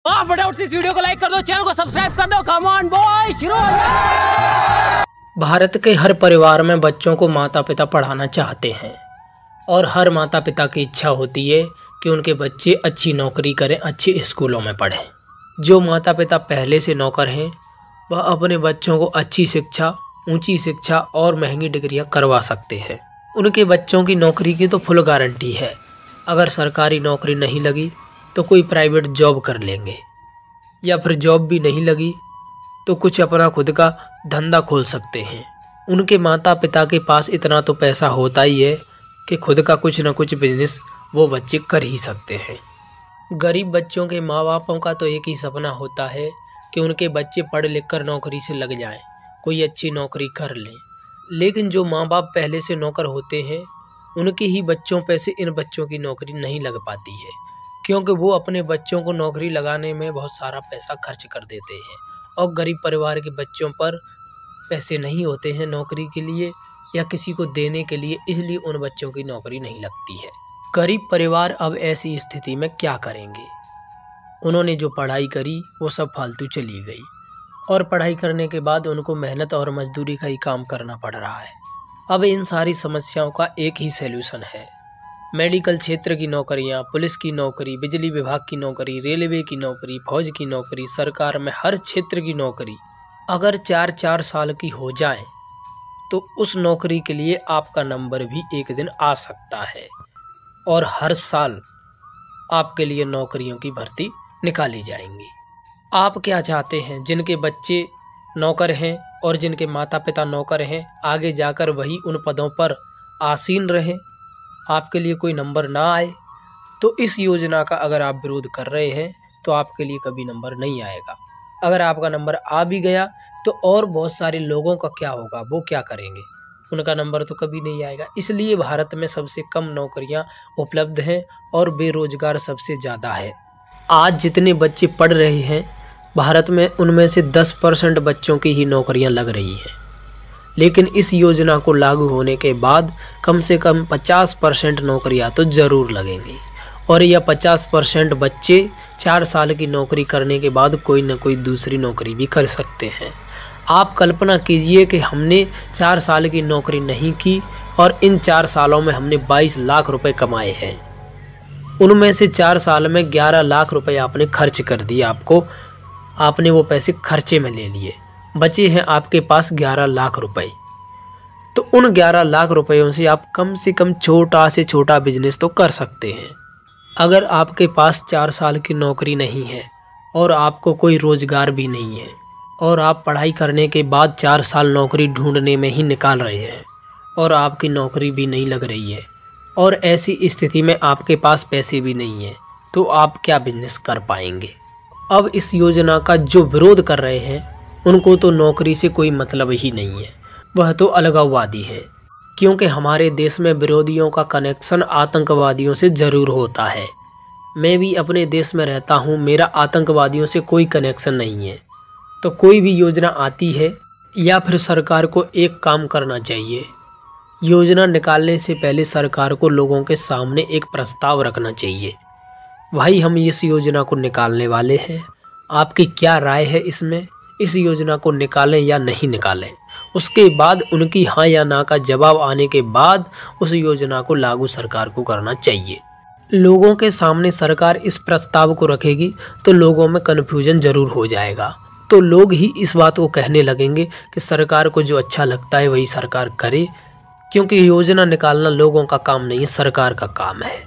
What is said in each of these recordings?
फटाफट से इस वीडियो को लाइक कर दो, चैनल को सब्सक्राइब कर दो। कम ऑन बॉय, शुरू हो जाए। भारत के हर परिवार में बच्चों को माता पिता पढ़ाना चाहते हैं और हर माता पिता की इच्छा होती है कि उनके बच्चे अच्छी नौकरी करें, अच्छे स्कूलों में पढ़ें। जो माता पिता पहले से नौकर हैं वह अपने बच्चों को अच्छी शिक्षा, ऊंची शिक्षा और महंगी डिग्रियां करवा सकते हैं। उनके बच्चों की नौकरी की तो फुल गारंटी है। अगर सरकारी नौकरी नहीं लगी तो कोई प्राइवेट जॉब कर लेंगे, या फिर जॉब भी नहीं लगी तो कुछ अपना खुद का धंधा खोल सकते हैं। उनके माता पिता के पास इतना तो पैसा होता ही है कि खुद का कुछ न कुछ बिजनेस वो बच्चे कर ही सकते हैं। गरीब बच्चों के माँ बापों का तो एक ही सपना होता है कि उनके बच्चे पढ़ लिख कर नौकरी से लग जाएं, कोई अच्छी नौकरी कर लें। लेकिन जो माँ बाप पहले से नौकर होते हैं उनके ही बच्चों पे से इन बच्चों की नौकरी नहीं लग पाती है, क्योंकि वो अपने बच्चों को नौकरी लगाने में बहुत सारा पैसा खर्च कर देते हैं और गरीब परिवार के बच्चों पर पैसे नहीं होते हैं नौकरी के लिए या किसी को देने के लिए, इसलिए उन बच्चों की नौकरी नहीं लगती है। गरीब परिवार अब ऐसी स्थिति में क्या करेंगे? उन्होंने जो पढ़ाई करी वो सब फालतू चली गई और पढ़ाई करने के बाद उनको मेहनत और मजदूरी का ही काम करना पड़ रहा है। अब इन सारी समस्याओं का एक ही सलूशन है। मेडिकल क्षेत्र की नौकरियां, पुलिस की नौकरी, बिजली विभाग की नौकरी, रेलवे की नौकरी, फौज की नौकरी, सरकार में हर क्षेत्र की नौकरी अगर 4-4 साल की हो जाए तो उस नौकरी के लिए आपका नंबर भी एक दिन आ सकता है और हर साल आपके लिए नौकरियों की भर्ती निकाली जाएंगी। आप क्या चाहते हैं? जिनके बच्चे नौकर हैं और जिनके माता पिता नौकर हैं आगे जाकर वही उन पदों पर आसीन रहें, आपके लिए कोई नंबर ना आए? तो इस योजना का अगर आप विरोध कर रहे हैं तो आपके लिए कभी नंबर नहीं आएगा। अगर आपका नंबर आ भी गया तो और बहुत सारे लोगों का क्या होगा? वो क्या करेंगे? उनका नंबर तो कभी नहीं आएगा। इसलिए भारत में सबसे कम नौकरियां उपलब्ध हैं और बेरोजगार सबसे ज़्यादा है। आज जितने बच्चे पढ़ रहे हैं भारत में उनमें से 10% बच्चों की ही नौकरियां लग रही हैं, लेकिन इस योजना को लागू होने के बाद कम से कम 50% नौकरियां तो ज़रूर लगेंगी और यह 50% बच्चे 4 साल की नौकरी करने के बाद कोई न कोई दूसरी नौकरी भी कर सकते हैं। आप कल्पना कीजिए कि हमने 4 साल की नौकरी नहीं की और इन 4 सालों में हमने 22 लाख रुपए कमाए हैं। उनमें से 4 साल में 11 लाख रुपए आपने खर्च कर दिए, आपने वो पैसे खर्चे में ले लिए, बचे हैं आपके पास 11 लाख रुपए। तो उन 11 लाख रुपयों से आप कम से कम छोटा से छोटा बिजनेस तो कर सकते हैं। अगर आपके पास 4 साल की नौकरी नहीं है और आपको कोई रोज़गार भी नहीं है और आप पढ़ाई करने के बाद 4 साल नौकरी ढूंढने में ही निकाल रहे हैं और आपकी नौकरी भी नहीं लग रही है और ऐसी स्थिति में आपके पास पैसे भी नहीं है, तो आप क्या बिजनेस कर पाएंगे? अब इस योजना का जो विरोध कर रहे हैं उनको तो नौकरी से कोई मतलब ही नहीं है, वह तो अलगाववादी है, क्योंकि हमारे देश में विरोधियों का कनेक्शन आतंकवादियों से ज़रूर होता है। मैं भी अपने देश में रहता हूँ, मेरा आतंकवादियों से कोई कनेक्शन नहीं है। तो कोई भी योजना आती है या फिर सरकार को एक काम करना चाहिए, योजना निकालने से पहले सरकार को लोगों के सामने एक प्रस्ताव रखना चाहिए, भाई हम इस योजना को निकालने वाले हैं, आपकी क्या राय है इसमें? इस योजना को निकालें या नहीं निकालें? उसके बाद उनकी हाँ या ना का जवाब आने के बाद उस योजना को लागू सरकार को करना चाहिए। लोगों के सामने सरकार इस प्रस्ताव को रखेगी तो लोगों में कन्फ्यूजन ज़रूर हो जाएगा, तो लोग ही इस बात को कहने लगेंगे कि सरकार को जो अच्छा लगता है वही सरकार करे, क्योंकि योजना निकालना लोगों का काम नहीं है, सरकार का काम है।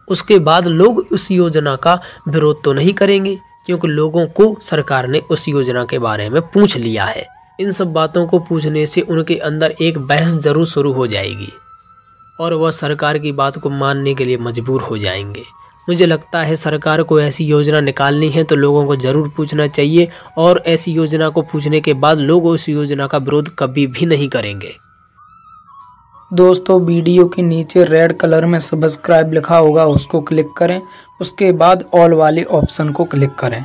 उसके बाद लोग उस योजना का विरोध तो नहीं करेंगे क्योंकि लोगों को सरकार ने उस योजना के बारे में पूछ लिया है। इन सब बातों को पूछने से उनके अंदर एक बहस ज़रूर शुरू हो जाएगी और वह सरकार की बात को मानने के लिए मजबूर हो जाएंगे। मुझे लगता है सरकार को ऐसी योजना निकालनी है तो लोगों को ज़रूर पूछना चाहिए और ऐसी योजना को पूछने के बाद लोग उस योजना का विरोध कभी भी नहीं करेंगे। दोस्तों वीडियो के नीचे रेड कलर में सब्सक्राइब लिखा होगा, उसको क्लिक करें, उसके बाद ऑल वाले ऑप्शन को क्लिक करें।